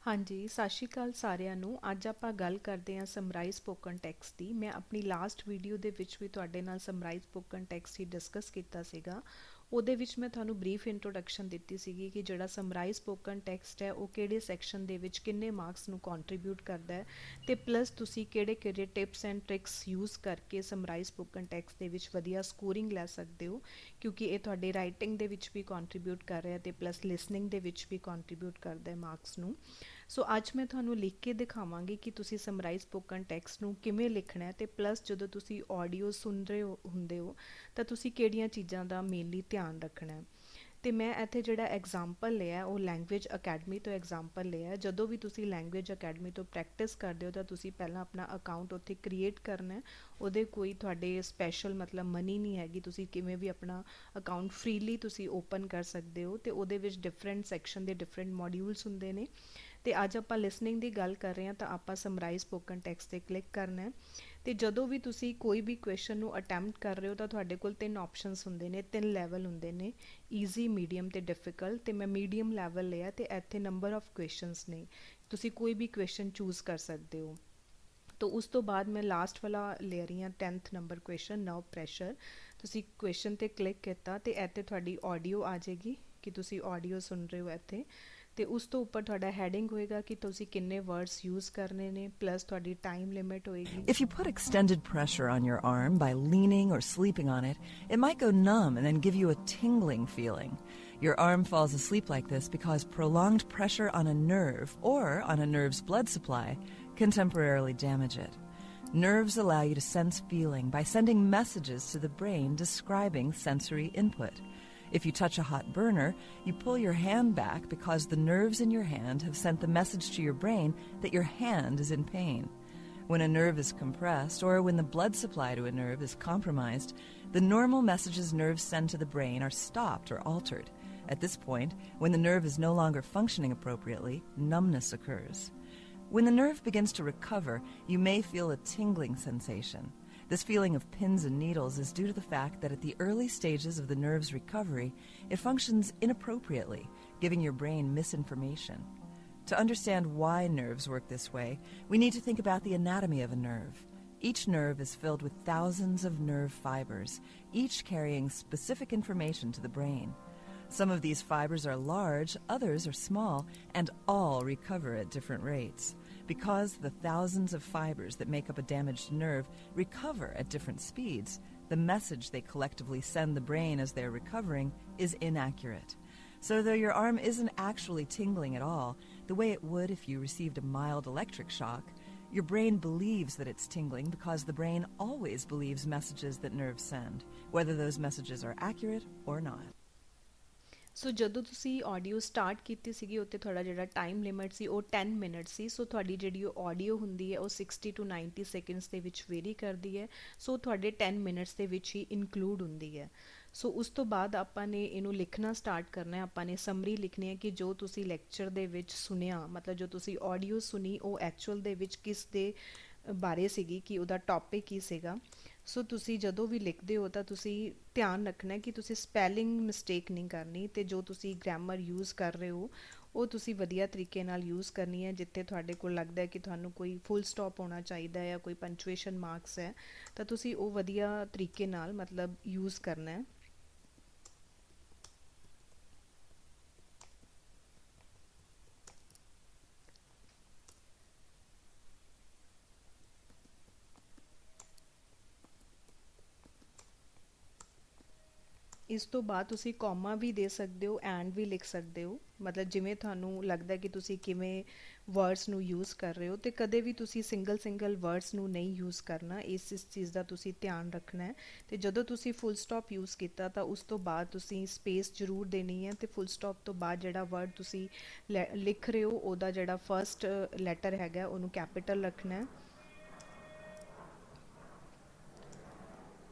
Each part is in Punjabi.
ਹਾਂਜੀ, ਸਤਿ ਸ਼੍ਰੀ ਅਕਾਲ ਸਾਰਿਆਂ ਨੂੰ। ਅੱਜ ਆਪਾਂ ਗੱਲ ਕਰਦੇ ਹਾਂ ਸਮਰਾਈਜ਼ ਸਪੋਕਨ ਟੈਕਸਟ ਦੀ। ਮੈਂ ਆਪਣੀ ਲਾਸਟ ਵੀਡੀਓ ਦੇ ਵਿੱਚ ਵੀ ਤੁਹਾਡੇ ਨਾਲ ਸਮਰਾਈਜ਼ ਸਪੋਕਨ ਟੈਕਸਟ ਹੀ ਡਿਸਕਸ ਕੀਤਾ ਸੀਗਾ। ਉਹਦੇ ਵਿੱਚ ਮੈਂ ਤੁਹਾਨੂੰ ਬਰੀਫ ਇੰਟਰੋਡਕਸ਼ਨ ਦਿੱਤੀ ਸੀਗੀ ਕਿ ਜਿਹੜਾ ਸਮਰਾਈਜ਼ ਸਪੋਕਨ ਟੈਕਸਟ ਹੈ ਉਹ ਕਿਹੜੇ ਸੈਕਸ਼ਨ ਦੇ ਵਿੱਚ ਕਿੰਨੇ ਮਾਰਕਸ ਨੂੰ ਕੰਟਰੀਬਿਊਟ ਕਰਦਾ ਹੈ ਤੇ ਪਲੱਸ ਤੁਸੀਂ ਕਿਹੜੇ ਟਿਪਸ ਐਂਡ ਟ੍ਰਿਕਸ ਯੂਜ਼ ਕਰਕੇ ਸਮਰਾਈਜ਼ ਸਪੋਕਨ ਟੈਕਸਟ ਦੇ ਵਿੱਚ ਵਧੀਆ ਸਕੋਰਿੰਗ ਲੈ ਸਕਦੇ ਹੋ, ਕਿਉਂਕਿ ਇਹ ਤੁਹਾਡੇ ਰਾਈਟਿੰਗ ਦੇ ਵਿੱਚ ਵੀ ਕੰਟਰੀਬਿਊਟ ਕਰ ਰਿਹਾ ਤੇ ਪਲੱਸ ਲਿਸਨਿੰਗ ਦੇ ਵਿੱਚ ਵੀ ਕੰਟਰੀਬਿਊਟ ਕਰਦਾ ਹੈ ਮਾਰਕਸ ਨੂੰ। ਸੋ ਅੱਜ ਮੈਂ ਤੁਹਾਨੂੰ ਲਿਖ ਕੇ ਦਿਖਾਵਾਂਗੀ ਕਿ ਤੁਸੀਂ ਸਮਰਾਈਜ਼ ਸਪੋਕਨ ਟੈਕਸਟ ਨੂੰ ਕਿਵੇਂ ਲਿਖਣਾ ਹੈ ਤੇ ਪਲੱਸ ਜਦੋਂ ਤੁਸੀਂ ਆਡੀਓ ਸੁਣ ਰਹੇ ਹੁੰਦੇ ਹੋ ਤਾਂ ਤੁਸੀਂ ਕਿਹੜੀਆਂ ਚੀਜ਼ਾਂ ਦਾ ਮੇਨਲੀ ਧਿਆਨ ਰੱਖਣਾ ਹੈ। ਤੇ ਮੈਂ ਇੱਥੇ ਜਿਹੜਾ ਐਗਜ਼ਾਮਪਲ ਲਿਆ ਉਹ ਲੈਂਗੁਏਜ ਅਕੈਡਮੀ ਤੋਂ ਐਗਜ਼ਾਮਪਲ ਲਿਆ। ਜਦੋਂ ਵੀ ਤੁਸੀਂ ਲੈਂਗੁਏਜ ਅਕੈਡਮੀ ਤੋਂ ਪ੍ਰੈਕਟਿਸ ਕਰਦੇ ਹੋ ਤਾਂ ਤੁਸੀਂ ਪਹਿਲਾਂ ਆਪਣਾ ਅਕਾਊਂਟ ਉੱਥੇ ਕ੍ਰੀਏਟ ਕਰਨਾ ਹੈ। ਉਹਦੇ ਕੋਈ ਤੁਹਾਡੇ ਸਪੈਸ਼ਲ ਮਤਲਬ ਮਨੀ ਨਹੀਂ ਹੈਗੀ, ਤੁਸੀਂ ਕਿਵੇਂ ਵੀ ਆਪਣਾ ਅਕਾਊਂਟ ਫ੍ਰੀਲੀ ਤੁਸੀਂ ਓਪਨ ਕਰ ਸਕਦੇ ਹੋ ਤੇ ਉਹਦੇ ਵਿੱਚ ਡਿਫਰੈਂਟ ਸੈਕਸ਼ਨ ਦੇ ਡਿਫਰੈਂਟ ਮੋਡਿਊਲਸ ਹੁੰਦੇ ਨੇ। ਤੇ ਅੱਜ ਆਪਾਂ ਲਿਸਨਿੰਗ ਦੀ ਗੱਲ ਕਰ ਰਹੇ ਹਾਂ ਤਾਂ ਆਪਾਂ ਸਮਰਾਈਜ਼ ਸਪੋਕਨ ਟੈਕਸਟ 'ਤੇ ਕਲਿੱਕ ਕਰਨਾ ਹੈ। ਤੇ ਜਦੋਂ ਵੀ ਤੁਸੀਂ ਕੋਈ ਵੀ ਕੁਐਸਚਨ ਨੂੰ ਅਟੈਂਪਟ ਕਰ ਰਹੇ ਹੋ ਤਾਂ ਤੁਹਾਡੇ ਕੋਲ ਤਿੰਨ ਆਪਸ਼ਨਸ ਹੁੰਦੇ ਨੇ, ਤਿੰਨ ਲੈਵਲ ਹੁੰਦੇ ਨੇ, ਈਜ਼ੀ, ਮੀਡੀਅਮ ਤੇ ਡਿਫਿਕਲਟ। ਤੇ ਮੈਂ ਮੀਡੀਅਮ ਲੈਵਲ ਲਿਆ ਤੇ ਇੱਥੇ ਨੰਬਰ ਆਫ ਕੁਐਸਚਨਸ ਨੇ, ਤੁਸੀਂ ਕੋਈ ਵੀ ਕੁਐਸਚਨ ਚੂਜ਼ ਕਰ ਸਕਦੇ ਹੋ। ਤਾਂ ਉਸ ਤੋਂ ਬਾਅਦ ਮੈਂ ਲਾਸਟ ਵਾਲਾ ਲੈ ਰਹੀ ਹਾਂ 10th number question, no pressure. ਤੁਸੀਂ ਕੁਐਸਚਨ 'ਤੇ ਕਲਿੱਕ ਕੀਤਾ ਤੇ ਇੱਥੇ ਤੁਹਾਡੀ ਆਡੀਓ ਆ ਜਾਏਗੀ ਕਿ ਤੁਸੀਂ ਆਡੀਓ ਸੁਣ ਰਹੇ ਹੋ ਇੱਥੇ। ਤੇ ਉਸ ਤੋਂ ਉੱਪਰ ਤੁਹਾਡਾ ਹੈਡਿੰਗ ਹੋਏਗਾ ਕਿ ਤੁਸੀਂ ਕਿੰਨੇ ਵਰਡਸ ਯੂਜ਼ ਕਰਨੇ ਨੇ, ਪਲੱਸ ਤੁਹਾਡੀ ਟਾਈਮ ਲਿਮਿਟ ਹੋਏਗੀ। If you put extended pressure on your arm by leaning or sleeping on it, it might go numb and then give you a tingling feeling. Your arm falls asleep like this because prolonged pressure on a nerve or on a nerve's blood supply can temporarily damage it. Nerves allow you to sense feeling by sending messages to the brain describing sensory input. If you touch a hot burner, you pull your hand back because the nerves in your hand have sent the message to your brain that your hand is in pain. When a nerve is compressed or when the blood supply to a nerve is compromised, the normal messages nerves send to the brain are stopped or altered. At this point, when the nerve is no longer functioning appropriately, numbness occurs. When the nerve begins to recover, you may feel a tingling sensation. This feeling of pins and needles is due to the fact that at the early stages of the nerve's recovery, it functions inappropriately, giving your brain misinformation. To understand why nerves work this way, we need to think about the anatomy of a nerve. Each nerve is filled with thousands of nerve fibers, each carrying specific information to the brain. Some of these fibers are large, others are small, and all recover at different rates. Because the thousands of fibers that make up a damaged nerve recover at different speeds, the message they collectively send the brain as they're recovering is inaccurate. So though your arm isn't actually tingling at all, the way it would if you received a mild electric shock, your brain believes that it's tingling because the brain always believes messages that nerves send, whether those messages are accurate or not. ਸੋ ਜਦੋਂ ਤੁਸੀਂ ਆਡੀਓ ਸਟਾਰਟ ਕੀਤੀ ਸੀਗੀ ਉੱਤੇ ਤੁਹਾਡਾ ਜਿਹੜਾ ਟਾਈਮ ਲਿਮਿਟ ਸੀ ਉਹ 10 ਮਿੰਟ ਸੀ। ਸੋ ਤੁਹਾਡੀ ਜਿਹੜੀ ਉਹ ਆਡੀਓ ਹੁੰਦੀ ਹੈ ਉਹ 60 to 90 ਸੈਕਿੰਡਸ ਦੇ ਵਿੱਚ ਵੇਰੀ ਕਰਦੀ ਹੈ। ਸੋ ਤੁਹਾਡੇ 10 ਮਿੰਟਸ ਦੇ ਵਿੱਚ ਹੀ ਇਨਕਲੂਡ ਹੁੰਦੀ ਹੈ। ਸੋ ਉਸ ਤੋਂ ਬਾਅਦ ਆਪਾਂ ਨੇ ਇਹਨੂੰ ਲਿਖਣਾ ਸਟਾਰਟ ਕਰਨਾ ਹੈ। ਆਪਾਂ ਨੇ ਸਮਰੀ ਲਿਖਣੀ ਹੈ ਕਿ ਜੋ ਤੁਸੀਂ ਲੈਕਚਰ ਦੇ ਵਿੱਚ ਸੁਣਿਆ, ਮਤਲਬ ਜੋ ਤੁਸੀਂ ਆਡੀਓ ਸੁਣੀ ਉਹ ਐਕਚੁਅਲ ਦੇ ਵਿੱਚ ਕਿਸ ਦੇ ਬਾਰੇ ਸੀਗੀ, ਕਿ ਉਹਦਾ ਟੌਪਿਕ ਕੀ ਸੀਗਾ। ਸੋ ਤੁਸੀਂ ਜਦੋਂ ਵੀ ਲਿਖਦੇ ਹੋ ਤਾਂ ਤੁਸੀਂ ਧਿਆਨ ਰੱਖਣਾ ਕਿ ਤੁਸੀਂ ਸਪੈਲਿੰਗ ਮਿਸਟੇਕ ਨਹੀਂ ਕਰਨੀ ਤੇ ਜੋ ਤੁਸੀਂ ਗ੍ਰਾਮਰ ਯੂਜ਼ ਕਰ ਰਹੇ ਹੋ ਉਹ ਤੁਸੀਂ ਵਧੀਆ ਤਰੀਕੇ ਨਾਲ ਯੂਜ਼ ਕਰਨੀ ਹੈ। ਜਿੱਥੇ ਤੁਹਾਡੇ ਕੋਲ ਲੱਗਦਾ ਹੈ ਕਿ ਤੁਹਾਨੂੰ ਕੋਈ ਫੁੱਲ ਸਟਾਪ ਹੋਣਾ ਚਾਹੀਦਾ ਹੈ ਜਾਂ ਕੋਈ ਪੰਚੁਏਸ਼ਨ ਮਾਰਕਸ ਹੈ ਤਾਂ ਤੁਸੀਂ ਉਹ ਵਧੀਆ ਤਰੀਕੇ ਨਾਲ ਮਤਲਬ ਯੂਜ਼ ਕਰਨਾ ਹੈ। ਇਸ ਤੋਂ ਬਾਅਦ ਤੁਸੀਂ ਕੌਮਾ ਵੀ ਦੇ ਸਕਦੇ ਹੋ, ਐਂਡ ਵੀ ਲਿਖ ਸਕਦੇ ਹੋ, ਮਤਲਬ ਜਿਵੇਂ ਤੁਹਾਨੂੰ ਲੱਗਦਾ ਕਿ ਤੁਸੀਂ ਕਿਵੇਂ ਵਰਡਸ ਨੂੰ ਯੂਜ਼ ਕਰ ਰਹੇ ਹੋ। ਅਤੇ ਕਦੇ ਵੀ ਤੁਸੀਂ ਸਿੰਗਲ ਵਰਡਸ ਨੂੰ ਨਹੀਂ ਯੂਜ਼ ਕਰਨਾ, ਇਸ ਚੀਜ਼ ਦਾ ਤੁਸੀਂ ਧਿਆਨ ਰੱਖਣਾ ਹੈ। ਅਤੇ ਜਦੋਂ ਤੁਸੀਂ ਫੁੱਲ ਸਟਾਪ ਯੂਜ਼ ਕੀਤਾ ਤਾਂ ਉਸ ਤੋਂ ਬਾਅਦ ਤੁਸੀਂ ਸਪੇਸ ਜ਼ਰੂਰ ਦੇਣੀ ਹੈ। ਅਤੇ ਫੁੱਲ ਸਟਾਪ ਤੋਂ ਬਾਅਦ ਜਿਹੜਾ ਵਰਡ ਤੁਸੀਂ ਲਿਖ ਰਹੇ ਹੋ ਉਹਦਾ ਜਿਹੜਾ ਫਸਟ ਲੈਟਰ ਹੈਗਾ ਉਹਨੂੰ ਕੈਪੀਟਲ ਰੱਖਣਾ ਹੈ।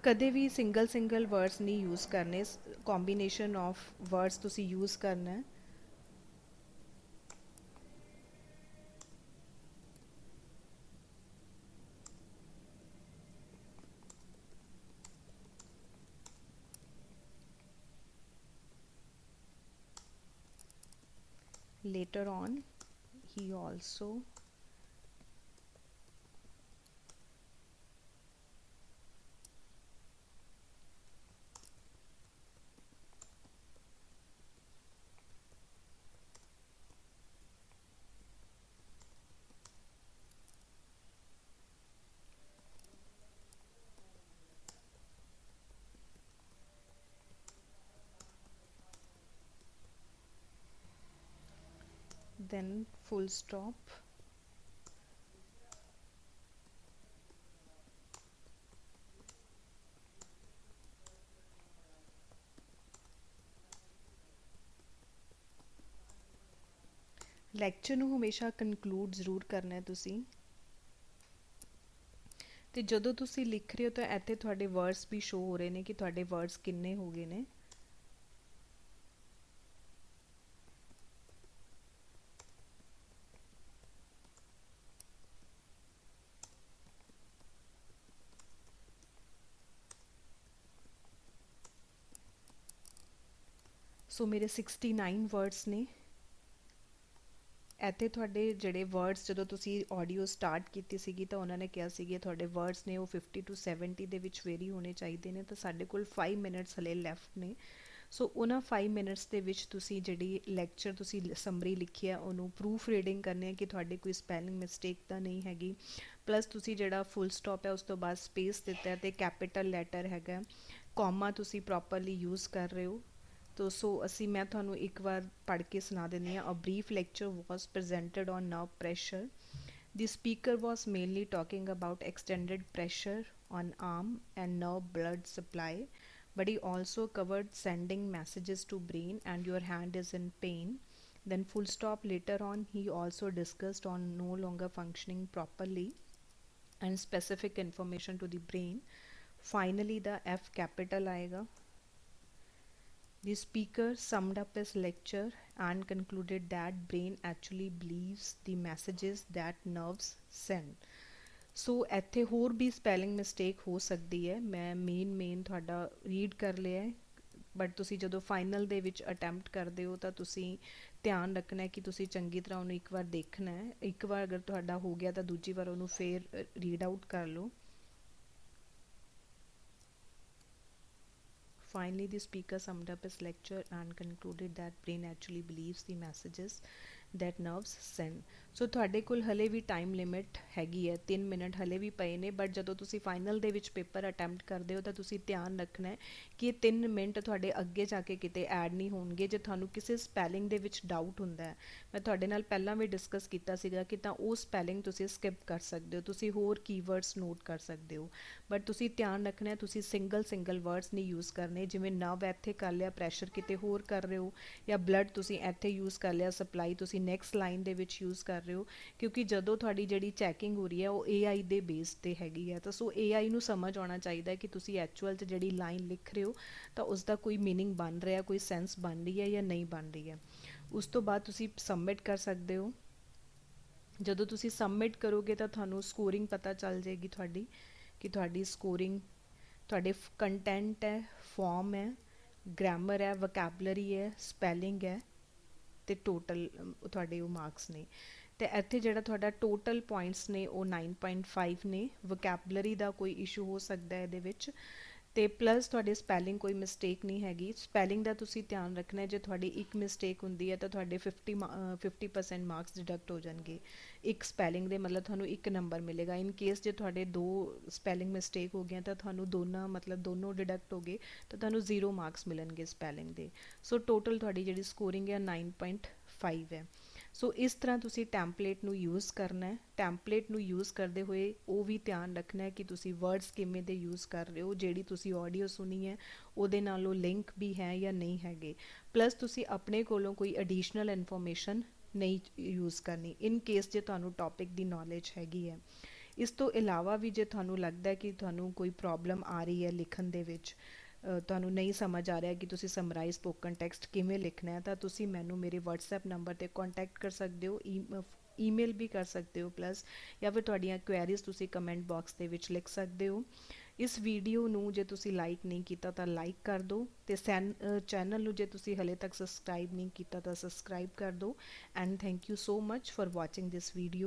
ਕਦੇ ਵੀ ਸਿੰਗਲ ਵਰਡਸ ਨਹੀਂ ਯੂਜ਼ ਕਰਨੇ, ਕੰਬੀਨੇਸ਼ਨ ਆਫ ਵਰਡਸ ਤੁਸੀਂ ਯੂਜ਼ ਕਰਨਾ ਹੈ। later on he also then full stop. Lecture ਨੂੰ ਹਮੇਸ਼ਾ ਕਨਕਲੂਡ ਜ਼ਰੂਰ ਕਰਨਾ ਹੈ ਤੁਸੀਂ। ਤੇ ਜਦੋਂ ਤੁਸੀਂ ਲਿਖ ਰਹੇ ਹੋ ਤਾਂ ਇੱਥੇ ਤੁਹਾਡੇ ਵਰਡਸ ਵੀ ਸ਼ੋ ਹੋ ਰਹੇ ਨੇ ਕਿ ਤੁਹਾਡੇ ਵਰਡਸ ਕਿੰਨੇ ਹੋ ਗਏ ਨੇ। ਸੋ ਮੇਰੇ 69 ਵਰਡਸ ਨੇ। ਇੱਥੇ ਤੁਹਾਡੇ ਜਿਹੜੇ ਵਰਡਸ ਜਦੋਂ ਤੁਸੀਂ ਆਡੀਓ ਸਟਾਰਟ ਕੀਤੀ ਸੀਗੀ ਤਾਂ ਉਹਨਾਂ ਨੇ ਕਿਹਾ ਸੀਗੇ ਤੁਹਾਡੇ ਵਰਡਸ ਨੇ ਉਹ 50 to 70 ਦੇ ਵਿੱਚ ਵੇਰੀ ਹੋਣੇ ਚਾਹੀਦੇ ਨੇ। ਤਾਂ ਸਾਡੇ ਕੋਲ 5 ਮਿੰਟਸ ਹਲੇ ਲੈਫਟ ਨੇ। ਸੋ ਉਹਨਾਂ 5 ਮਿੰਟਸ ਦੇ ਵਿੱਚ ਤੁਸੀਂ ਜਿਹੜੀ ਲੈਕਚਰ ਤੁਸੀਂ ਸਮਰੀ ਲਿਖੀ ਹੈ ਉਹਨੂੰ ਪ੍ਰੂਫ ਰੀਡਿੰਗ ਕਰਨੀ ਹੈ ਕਿ ਤੁਹਾਡੇ ਕੋਈ ਸਪੈਲਿੰਗ ਮਿਸਟੇਕ ਤਾਂ ਨਹੀਂ ਹੈਗੀ। ਪਲੱਸ ਤੁਸੀਂ ਜਿਹੜਾ ਫੁੱਲ ਸਟਾਪ ਹੈ ਉਸ ਤੋਂ ਬਾਅਦ ਸਪੇਸ ਦਿੱਤਾ ਹੈ ਅਤੇ ਕੈਪੀਟਲ ਲੈਟਰ ਹੈਗਾ, ਕੌਮਾ ਤੁਸੀਂ ਪ੍ਰੋਪਰਲੀ ਯੂਜ਼ ਕਰ ਰਹੇ ਹੋ। ਤੋ ਸੋ ਮੈਂ ਤੁਹਾਨੂੰ ਇੱਕ ਵਾਰ ਪੜ੍ਹ ਕੇ ਸੁਣਾ ਦਿੰਦੀ ਹਾਂ। A brief lecture was presented on nerve pressure. The speaker was mainly talking about extended pressure on arm and nerve blood supply, but he also covered sending messages to brain and your hand is in pain. Then full stop. Later on he also discussed on no longer functioning properly and specific information to the brain. Finally the F capital आएगा। The speaker summed up his lecture and concluded that brain actually believes the messages that nerves send. ਸੋ ਇੱਥੇ ਹੋਰ ਵੀ ਸਪੈਲਿੰਗ ਮਿਸਟੇਕ ਹੋ ਸਕਦੀ ਹੈ। ਮੈਂ ਮੇਨ ਤੁਹਾਡਾ ਰੀਡ ਕਰ ਲਿਆ ਹੈ, ਬਟ ਤੁਸੀਂ ਜਦੋਂ ਫਾਈਨਲ ਦੇ ਵਿੱਚ ਅਟੈਂਪਟ ਕਰਦੇ ਹੋ ਤਾਂ ਤੁਸੀਂ ਧਿਆਨ ਰੱਖਣਾ ਹੈ ਕਿ ਤੁਸੀਂ ਚੰਗੀ ਤਰ੍ਹਾਂ ਉਹਨੂੰ ਇੱਕ ਵਾਰ ਦੇਖਣਾ ਹੈ। ਇੱਕ ਵਾਰ ਅਗਰ ਤੁਹਾਡਾ ਹੋ ਗਿਆ ਤਾਂ ਦੂਜੀ ਵਾਰ ਉਹਨੂੰ ਫੇਰ ਰੀਡ ਆਊਟ ਕਰ ਲਓ। Finally, the speaker summed up his lecture and concluded that brain actually believes the messages that nerves send. ਸੋ ਤੁਹਾਡੇ ਕੋਲ ਹਲੇ ਵੀ ਟਾਈਮ ਲਿਮਿਟ ਹੈਗੀ ਹੈ, 3 ਮਿੰਟ ਹਲੇ ਵੀ ਪਏ ਨੇ। ਬਟ ਜਦੋਂ ਤੁਸੀਂ ਫਾਈਨਲ ਦੇ ਵਿੱਚ ਪੇਪਰ ਅਟੈਂਪਟ ਕਰਦੇ ਹੋ ਤਾਂ ਤੁਸੀਂ ਧਿਆਨ ਰੱਖਣਾ ਹੈ ਕਿ ਇਹ 3 ਮਿੰਟ ਤੁਹਾਡੇ ਅੱਗੇ ਜਾ ਕੇ ਕਿਤੇ ਐਡ ਨਹੀਂ ਹੋਣਗੇ। ਜੇ ਤੁਹਾਨੂੰ ਕਿਸੇ ਸਪੈਲਿੰਗ ਦੇ ਵਿੱਚ ਡਾਊਟ ਹੁੰਦਾ ਹੈ, ਮੈਂ ਤੁਹਾਡੇ ਨਾਲ ਪਹਿਲਾਂ ਵੀ ਡਿਸਕਸ ਕੀਤਾ ਸੀਗਾ ਕਿ ਤਾਂ ਉਹ ਸਪੈਲਿੰਗ ਤੁਸੀਂ ਸਕਿਪ ਕਰ ਸਕਦੇ ਹੋ, ਤੁਸੀਂ ਹੋਰ ਕੀਵਰਡਸ ਨੋਟ ਕਰ ਸਕਦੇ ਹੋ। ਬਟ ਤੁਸੀਂ ਧਿਆਨ ਰੱਖਣਾ ਤੁਸੀਂ ਸਿੰਗਲ ਵਰਡਸ ਨਹੀਂ ਯੂਜ਼ ਕਰਨੇ। ਜਿਵੇਂ ਨਵ ਇੱਥੇ ਕਰ ਲਿਆ, ਪ੍ਰੈਸ਼ਰ ਕਿਤੇ ਹੋਰ ਕਰ ਰਹੇ ਹੋ, ਜਾਂ ਬਲੱਡ ਤੁਸੀਂ ਇੱਥੇ ਯੂਜ਼ ਕਰ ਲਿਆ, ਸਪਲਾਈ ਤੁਸੀਂ ਨੈਕਸਟ ਲਾਈਨ ਦੇ ਵਿੱਚ ਯੂਜ਼ ਕਰ ਰਹੇ ਹੋ। ਕਿਉਂਕਿ ਜਦੋਂ ਤੁਹਾਡੀ ਜਿਹੜੀ ਚੈਕਿੰਗ ਹੋ ਰਹੀ ਹੈ ਉਹ AI ਦੇ ਬੇਸ 'ਤੇ ਹੈਗੀ ਹੈ। ਤਾਂ ਸੋ AI ਨੂੰ ਸਮਝ ਆਉਣਾ ਚਾਹੀਦਾ ਕਿ ਤੁਸੀਂ ਐਕਚੁਅਲ 'ਚ ਜਿਹੜੀ ਲਾਈਨ ਲਿਖ ਰਹੇ ਹੋ ਤਾਂ ਉਸ ਦਾ ਕੋਈ ਮੀਨਿੰਗ ਬਣ ਰਿਹਾ, ਕੋਈ ਸੈਂਸ ਬਣ ਰਹੀ ਹੈ ਜਾਂ ਨਹੀਂ ਬਣ ਰਹੀ ਹੈ। ਉਸ ਤੋਂ ਬਾਅਦ ਤੁਸੀਂ ਸਬਮਿਟ ਕਰ ਸਕਦੇ ਹੋ। ਜਦੋਂ ਤੁਸੀਂ ਸਬਮਿਟ ਕਰੋਗੇ ਤਾਂ ਤੁਹਾਨੂੰ ਸਕੋਰਿੰਗ ਪਤਾ ਚੱਲ ਜਾਏਗੀ ਤੁਹਾਡੀ, ਕਿ ਤੁਹਾਡੀ ਸਕੋਰਿੰਗ ਤੁਹਾਡੇ ਕੰਟੈਂਟ ਹੈ, ਫਾਰਮ ਹੈ, ਗ੍ਰਾਮਰ ਹੈ, ਵੋਕੈਬਲਰੀ ਹੈ, ਸਪੈਲਿੰਗ ਹੈ ਅਤੇ ਟੋਟਲ ਤੁਹਾਡੇ ਉਹ ਮਾਰਕਸ ਨੇ। ਅਤੇ ਇੱਥੇ ਜਿਹੜਾ ਤੁਹਾਡਾ ਟੋਟਲ ਪੁਆਇੰਟਸ ਨੇ ਉਹ 9.5 ਨੇ। ਵੋਕੈਬਲਰੀ ਦਾ ਕੋਈ ਇਸ਼ੂ ਹੋ ਸਕਦਾ ਇਹਦੇ ਵਿੱਚ, ਅਤੇ ਪਲੱਸ ਤੁਹਾਡੇ ਸਪੈਲਿੰਗ ਕੋਈ ਮਿਸਟੇਕ ਨਹੀਂ ਹੈਗੀ। ਸਪੈਲਿੰਗ ਦਾ ਤੁਸੀਂ ਧਿਆਨ ਰੱਖਣਾ, ਜੇ ਤੁਹਾਡੀ ਇੱਕ ਮਿਸਟੇਕ ਹੁੰਦੀ ਹੈ ਤਾਂ ਤੁਹਾਡੇ 50% ਮਾਰਕਸ ਡਿਡਕਟ ਹੋ ਜਾਣਗੇ। ਇੱਕ ਸਪੈਲਿੰਗ ਦੇ ਮਤਲਬ ਤੁਹਾਨੂੰ 1 ਨੰਬਰ ਮਿਲੇਗਾ। ਇਨ ਕੇਸ ਜੇ ਤੁਹਾਡੇ 2 ਸਪੈਲਿੰਗ ਮਿਸਟੇਕ ਹੋ ਗਈਆਂ ਤਾਂ ਤੁਹਾਨੂੰ ਦੋਨੋਂ ਡਿਡਕਟ ਹੋ ਗਏ ਤਾਂ ਤੁਹਾਨੂੰ 0 ਮਾਰਕਸ ਮਿਲਣਗੇ ਸਪੈਲਿੰਗ ਦੇ। ਸੋ ਟੋਟਲ ਤੁਹਾਡੀ ਜਿਹੜੀ ਸਕੋਰਿੰਗ ਹੈ 9.5 ਹੈ। ਸੋ ਇਸ ਤਰ੍ਹਾਂ ਤੁਸੀਂ ਟੈਂਪਲੇਟ ਨੂੰ ਯੂਜ਼ ਕਰਨਾ ਹੈ। ਟੈਂਪਲੇਟ ਨੂੰ ਯੂਜ਼ ਕਰਦੇ ਹੋਏ ਉਹ ਵੀ ਧਿਆਨ ਰੱਖਣਾ ਹੈ ਕਿ ਤੁਸੀਂ ਵਰਡਸ ਕਿਵੇਂ ਦੇ ਯੂਜ਼ ਕਰ ਰਹੇ ਹੋ, ਜਿਹੜੀ ਤੁਸੀਂ ਆਡੀਓ ਸੁਣੀ ਹੈ ਉਹਦੇ ਨਾਲ ਉਹ ਲਿੰਕ ਵੀ ਹੈ ਜਾਂ ਨਹੀਂ ਹੈਗੇ। ਪਲੱਸ ਤੁਸੀਂ ਆਪਣੇ ਕੋਲੋਂ ਕੋਈ ਐਡੀਸ਼ਨਲ ਇਨਫੋਰਮੇਸ਼ਨ ਨਹੀਂ ਯੂਜ਼ ਕਰਨੀ, ਇਨ ਕੇਸ ਜੇ ਤੁਹਾਨੂੰ ਟੌਪਿਕ ਦੀ ਨੌਲੇਜ ਹੈਗੀ ਹੈ। ਇਸ ਤੋਂ ਇਲਾਵਾ ਵੀ ਜੇ ਤੁਹਾਨੂੰ ਲੱਗਦਾ ਕਿ ਤੁਹਾਨੂੰ ਕੋਈ ਪ੍ਰੋਬਲਮ ਆ ਰਹੀ ਹੈ ਲਿਖਣ ਦੇ ਵਿੱਚ, ਤੁਹਾਨੂੰ ਨਹੀਂ ਸਮਝ ਆ ਰਿਹਾ ਕਿ ਤੁਸੀਂ ਸਮਰਾਈਜ਼ ਸਪੋਕਨ ਟੈਕਸਟ ਕਿਵੇਂ ਲਿਖਣਾ ਹੈ, ਤਾਂ ਤੁਸੀਂ ਮੈਨੂੰ ਮੇਰੇ WhatsApp ਨੰਬਰ 'ਤੇ ਕੰਟੈਕਟ ਕਰ ਸਕਦੇ ਹੋ, ਈਮੇਲ ਵੀ ਕਰ ਸਕਦੇ ਹੋ ਪਲੱਸ, ਜਾਂ ਫਿਰ ਤੁਹਾਡੀਆਂ ਕੁਐਰੀਜ਼ ਤੁਸੀਂ ਕਮੈਂਟ ਬਾਕਸ ਦੇ ਵਿੱਚ ਲਿਖ ਸਕਦੇ ਹੋ। ਇਸ ਵੀਡੀਓ ਨੂੰ ਜੇ ਤੁਸੀਂ ਲਾਈਕ ਨਹੀਂ ਕੀਤਾ ਤਾਂ ਲਾਈਕ ਕਰ ਦਿਓ ਤੇ ਚੈਨਲ ਨੂੰ ਜੇ ਤੁਸੀਂ ਹਲੇ ਤੱਕ ਸਬਸਕ੍ਰਾਈਬ ਨਹੀਂ ਕੀਤਾ ਤਾਂ ਸਬਸਕ੍ਰਾਈਬ ਕਰ ਦਿਓ and thank you so much for watching this video.